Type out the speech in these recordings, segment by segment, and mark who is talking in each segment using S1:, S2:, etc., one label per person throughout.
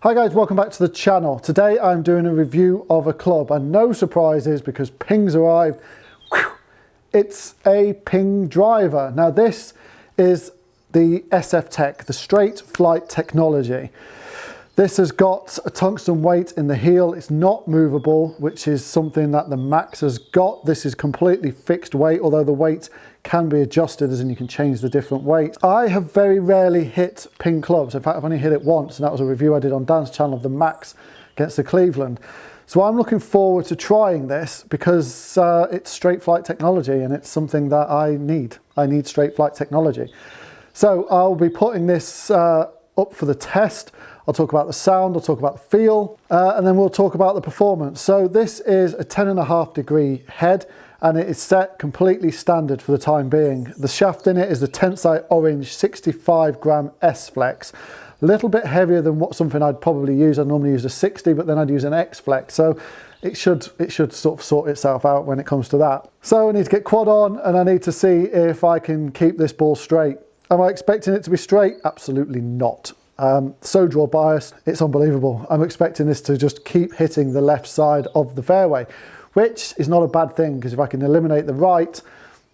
S1: Hi guys, welcome back to the channel. Today I'm doing a review of a club and no surprises because Ping's arrived. Whew. It's a Ping Driver. Now this is the SFT, the straight flight technology. This has got a tungsten weight in the heel. It's not movable, which is something that the Max has got. This is completely fixed weight, although the weight can be adjusted, as in you can change the different weight. I have very rarely hit Ping clubs. In fact, I've only hit it once, and that was a review I did on Dan's channel of the Max against the Cleveland. So I'm looking forward to trying this because it's straight flight technology and it's something that I need. I need straight flight technology. So I'll be putting this up for the test. I'll talk about the sound, I'll talk about the feel, and then we'll talk about the performance. So this is a 10.5 degree head, and it is set completely standard for the time being. The shaft in it is the Tensite Orange 65 gram S-Flex. A little bit heavier than something I'd probably use. I normally use a 60, but then I'd use an X-Flex. So it should sort of sort itself out when it comes to that. So I need to get quad on, and I need to see if I can keep this ball straight. Am I expecting it to be straight? Absolutely not. So draw bias, it's unbelievable. I'm expecting this to just keep hitting the left side of the fairway, which is not a bad thing, because if I can eliminate the right,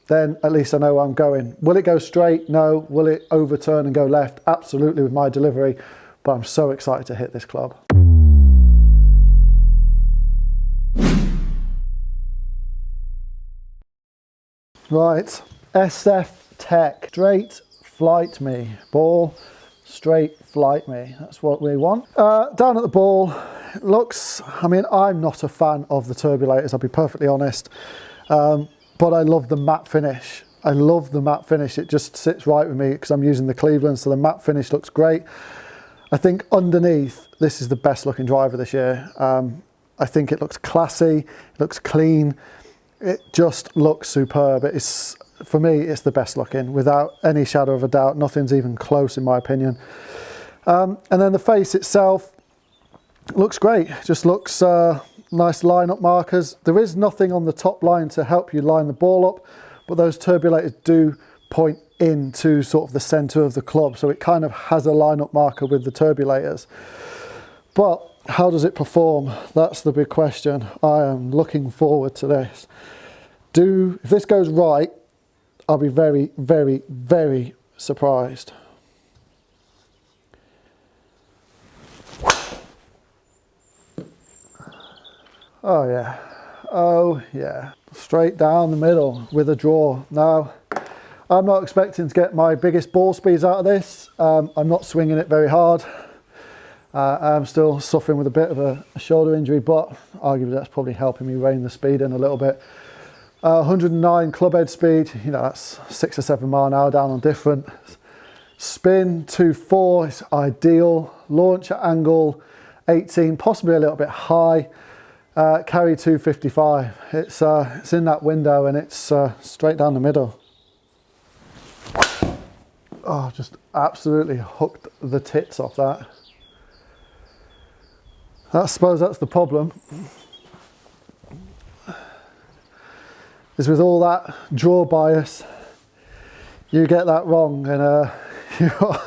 S1: then at least I know where I'm going. Will it go straight? No. Will it overturn and go left? Absolutely, with my delivery, but I'm so excited to hit this club. Right, SFT, straight flight me, ball, straight flight me, that's what we want. Down at the ball, it looks, I mean, I'm not a fan of the turbulators, I'll be perfectly honest, but I love the matte finish. I love the matte finish, it just sits right with me because I'm using the Cleveland, so the matte finish looks great. I think underneath, this is the best looking driver this year. I think it looks classy, it looks clean, it just looks superb. It's, for me, it's the best looking, without any shadow of a doubt. Nothing's even close in my opinion. And then the face itself looks great. It just looks nice line-up markers. There is nothing on the top line to help you line the ball up, but those turbulators do point into sort of the center of the club, so it kind of has a line-up marker with the turbulators. But how does it perform? That's the big question. I am looking forward to this. If this goes right, I'll be very, very, very surprised. Oh yeah, oh yeah. Straight down the middle with a draw. Now, I'm not expecting to get my biggest ball speeds out of this. I'm not swinging it very hard. I'm still suffering with a bit of a shoulder injury, but arguably that's probably helping me rein the speed in a little bit. 109 club head speed, you know, that's 6 or 7 mile an hour down on different. Spin 2.4 is ideal. Launch at angle 18, possibly a little bit high. Carry 255. It's in that window and it's straight down the middle. Oh, just absolutely hooked the tits off that. I suppose that's the problem. Is with all that draw bias, you get that wrong and you're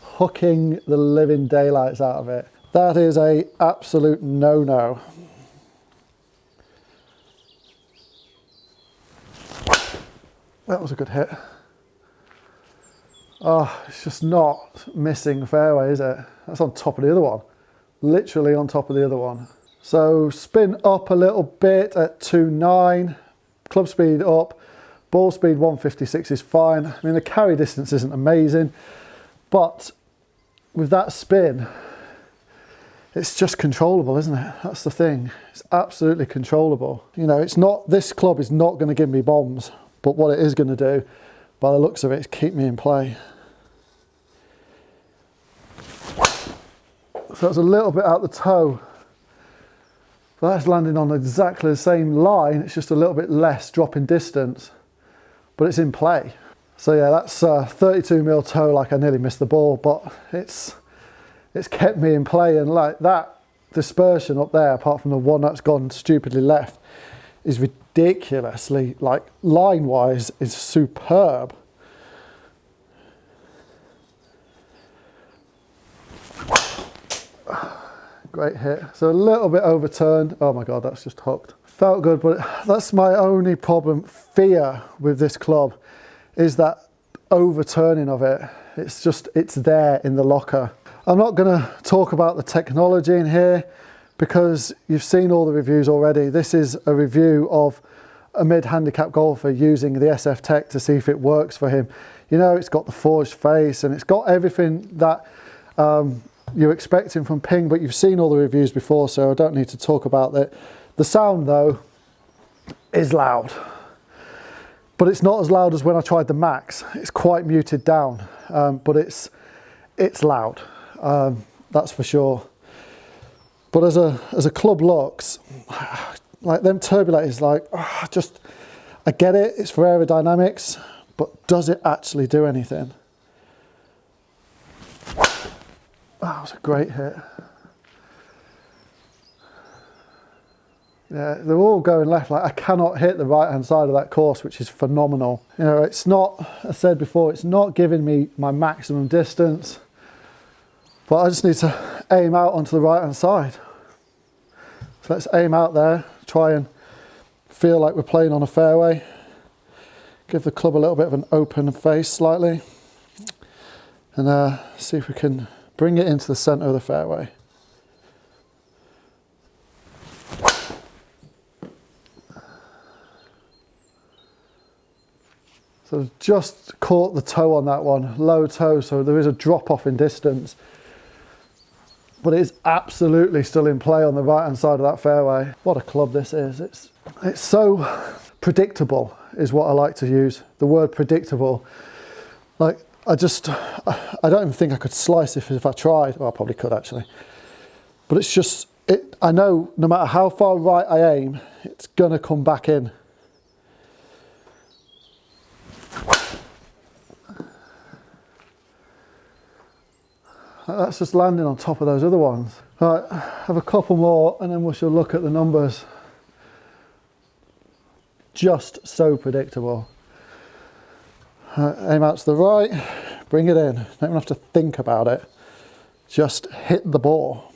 S1: hooking the living daylights out of it. That is a absolute no-no. That was a good hit. Oh, it's just not missing fairway, is it? That's on top of the other one. Literally on top of the other one. So spin up a little bit at 2.9. Club speed up, ball speed 156 is fine. I mean, the carry distance isn't amazing, but with that spin, it's just controllable, isn't it? That's the thing. It's absolutely controllable. You know, it's not, this club is not going to give me bombs, but what it is going to do, by the looks of it, is keep me in play. So it's a little bit out the toe. That's landing on exactly the same line, it's just a little bit less drop in distance, but it's in play. So yeah, that's 32 mil toe, like I nearly missed the ball, but it's kept me in play, and like that dispersion up there, apart from the one that's gone stupidly left, is ridiculously, like line-wise, is superb. great hit. So a little bit overturned. Oh my God, that's just hooked. Felt good, but that's my only problem, fear with this club, is that overturning of it. It's there in the locker. I'm not gonna talk about the technology in here because you've seen all the reviews already. This is a review of a mid-handicap golfer using the SF Tech to see if it works for him. You know, it's got the forged face and it's got everything that you're expecting from Ping, but you've seen all the reviews before, so I don't need to talk about that. The sound though is loud, but it's not as loud as when I tried the Max. It's quite muted down, but it's loud, that's for sure. But as a club looks, like them turbulators, like, I get it, it's for aerodynamics, but does it actually do anything? Oh, that was a great hit. Yeah, they're all going left. Like, I cannot hit the right hand side of that course, which is phenomenal. You know, it's not, I said before, it's not giving me my maximum distance, but I just need to aim out onto the right hand side. So let's aim out there, try and feel like we're playing on a fairway. Give the club a little bit of an open face slightly, and see if we can bring it into the centre of the fairway. So just caught the toe on that one, low toe, so there is a drop off in distance. But it is absolutely still in play on the right hand side of that fairway. What a club this is. It's so predictable is what I like to use. The word predictable. Like, I don't even think I could slice it if I tried. Well, I probably could actually. But it's just, I know no matter how far right I aim, it's gonna come back in. That's just landing on top of those other ones. Right, have a couple more and then we shall look at the numbers. Just so predictable. Aim out to the right, bring it in. Don't even have to think about it. Just hit the ball.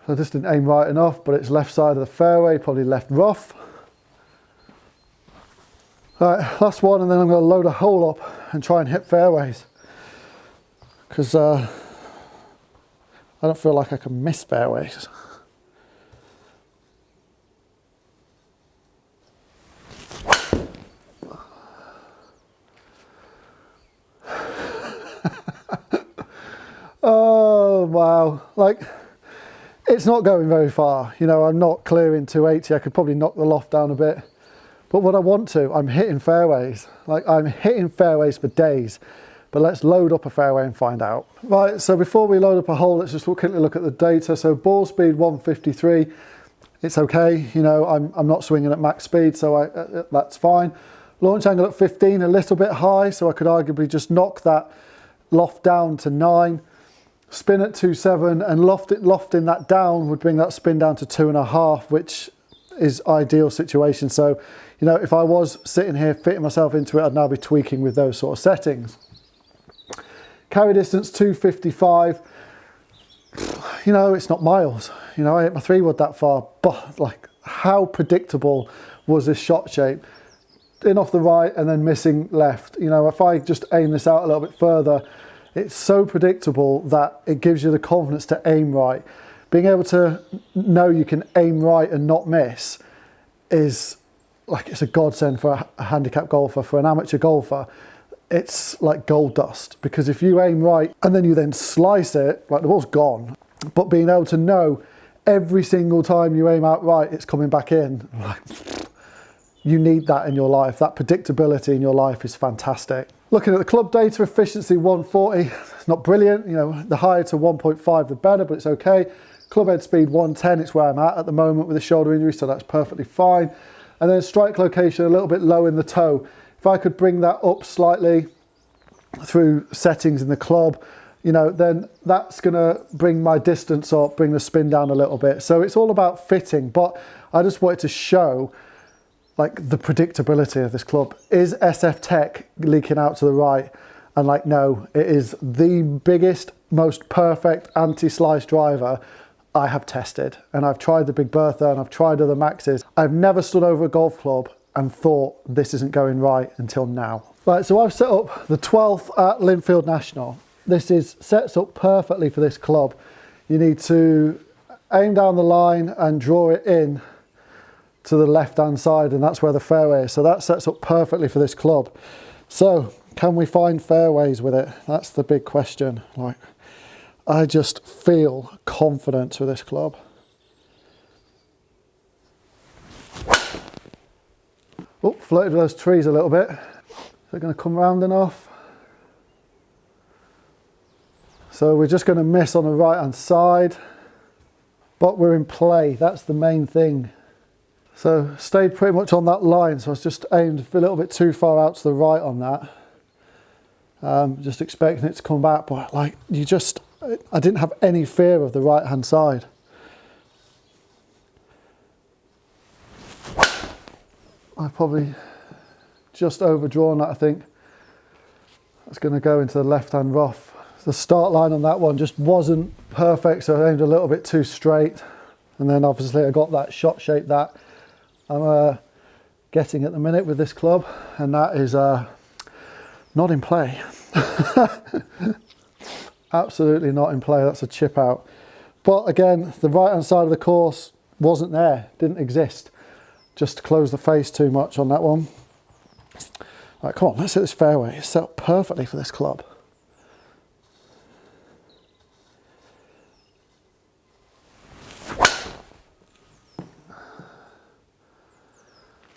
S1: So I just didn't aim right enough, but it's left side of the fairway, probably left rough. Right, last one, and then I'm going to load a hole up and try and hit fairways. Because I don't feel like I can miss fairways. Oh, wow. Like, it's not going very far. You know, I'm not clearing 280. I could probably knock the loft down a bit. But what I want to, I'm hitting fairways. Like, I'm hitting fairways for days. But let's load up a fairway and find out. Right, so before we load up a hole, let's just quickly look at the data. So ball speed 153, it's okay. You know, I'm not swinging at max speed, so that's fine. Launch angle at 15, a little bit high, so I could arguably just knock that loft down to 9. Spin at 2.7, and lofting that down would bring that spin down to 2.5, which is ideal situation. So, you know, if I was sitting here fitting myself into it, I'd now be tweaking with those sort of settings. Carry distance 255. You know, it's not miles. You know, I hit my 3-wood that far, but like, how predictable was this shot shape? In off the right and then missing left. You know, if I just aim this out a little bit further, it's so predictable that it gives you the confidence to aim right. Being able to know you can aim right and not miss is like, it's a godsend for a handicap golfer. For an amateur golfer, it's like gold dust, because if you aim right and then you then slice it, like, the ball's gone. But being able to know every single time you aim out right, it's coming back in, like, you need that in your life. That predictability in your life is fantastic. Looking at the club data, efficiency 140, it's not brilliant. You know, the higher to 1.5 the better, but it's okay. Club head speed 110, it's where I'm at the moment with a shoulder injury, so that's perfectly fine. And then strike location a little bit low in the toe. If I could bring that up slightly through settings in the club, you know, then that's gonna bring my distance up, bring the spin down a little bit. So it's all about fitting, but I just wanted to show like the predictability of this club. Is SF Tech leaking out to the right? And like, no, it is the biggest, most perfect anti-slice driver I have tested. And I've tried the Big Bertha and I've tried other Maxes. I've never stood over a golf club and thought this isn't going right until now. Right, so I've set up the 12th at Linfield National. This sets up perfectly for this club. You need to aim down the line and draw it in to the left-hand side, and that's where the fairway is. So that sets up perfectly for this club. So can we find fairways with it? That's the big question. Like, I just feel confident with this club. Oh, flirted with those trees a little bit. They're going to come round enough. So we're just going to miss on the right-hand side, but we're in play. That's the main thing. So stayed pretty much on that line. So I was just aimed a little bit too far out to the right on that. Just expecting it to come back, but like I didn't have any fear of the right-hand side. I've probably just overdrawn that, I think. That's going to go into the left-hand rough. The start line on that one just wasn't perfect, so I aimed a little bit too straight. And then obviously I got that shot shape that I'm getting at the minute with this club, and that is not in play. Absolutely not in play. That's a chip out. But again, the right hand side of the course wasn't there, didn't exist. Just closed the face too much on that one. Right, come on, let's hit this fairway. It's set up perfectly for this club.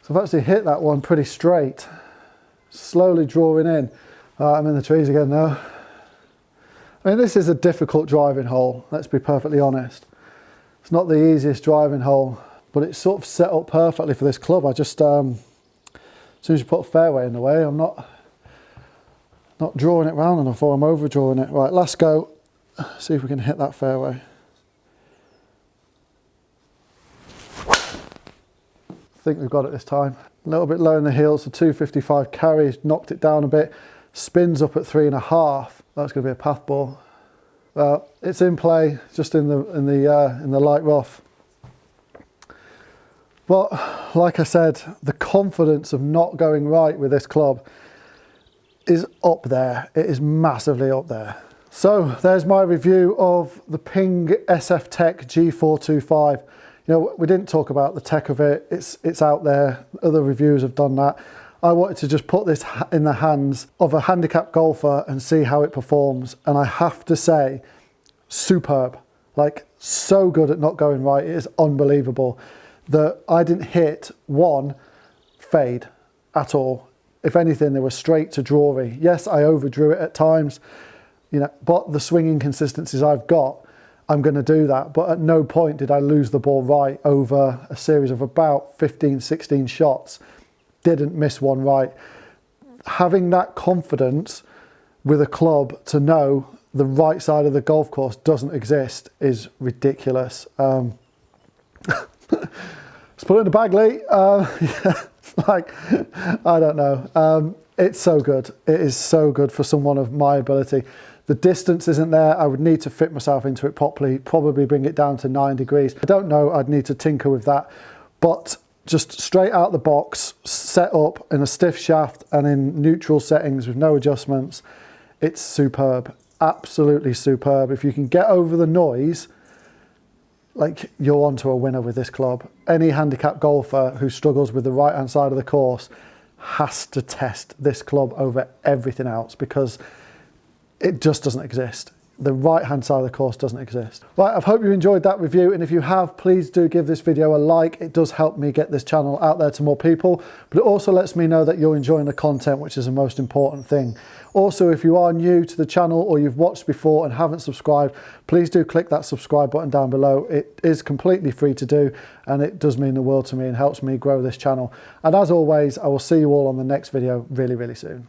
S1: So I've actually hit that one pretty straight, slowly drawing in. I'm in the trees again now. I mean, this is a difficult driving hole, let's be perfectly honest. It's not the easiest driving hole, but it's sort of set up perfectly for this club. I just, as soon as you put a fairway in the way, I'm not drawing it round enough, or I'm overdrawing it. Right, last go, see if we can hit that fairway. I think we've got it this time. A little bit low in the heels, so 255 carries, knocked it down a bit, spins up at 3.5. That's going to be a path ball. Well, it's in play, just in the light rough. But like I said, the confidence of not going right with this club is up there. It is massively up there. So there's my review of the PING SF Tech G425. You know, we didn't talk about the tech of it. It's out there. Other reviewers have done that. I wanted to just put this in the hands of a handicapped golfer and see how it performs. And I have to say, superb. Like, so good at not going right. It is unbelievable that I didn't hit one fade at all. If anything, they were straight to drawy. Yes, I overdrew it at times, you know, but the swinging consistencies I've got, I'm going to do that. But at no point did I lose the ball right over a series of about 15, 16 shots. Didn't miss one right. Having that confidence with a club to know the right side of the golf course doesn't exist is ridiculous. Let's put it in the bag, Lee. Yeah, like, I don't know. It's so good. It is so good for someone of my ability. The distance isn't there. I would need to fit myself into it properly, probably bring it down to 9 degrees. I don't know, I'd need to tinker with that. But just straight out the box, set up in a stiff shaft and in neutral settings with no adjustments, it's superb. Absolutely superb. If you can get over the noise, like, you're onto a winner with this club. Any handicapped golfer who struggles with the right hand side of the course has to test this club over everything else, because it just doesn't exist. The right hand side of the course doesn't exist. Right, I hope you enjoyed that review, and if you have, please do give this video a like. It does help me get this channel out there to more people, but it also lets me know that you're enjoying the content, which is the most important thing. Also, if you are new to the channel or you've watched before and haven't subscribed, please do click that subscribe button down below. It is completely free to do, and it does mean the world to me and helps me grow this channel. And as always, I will see you all on the next video really, really soon.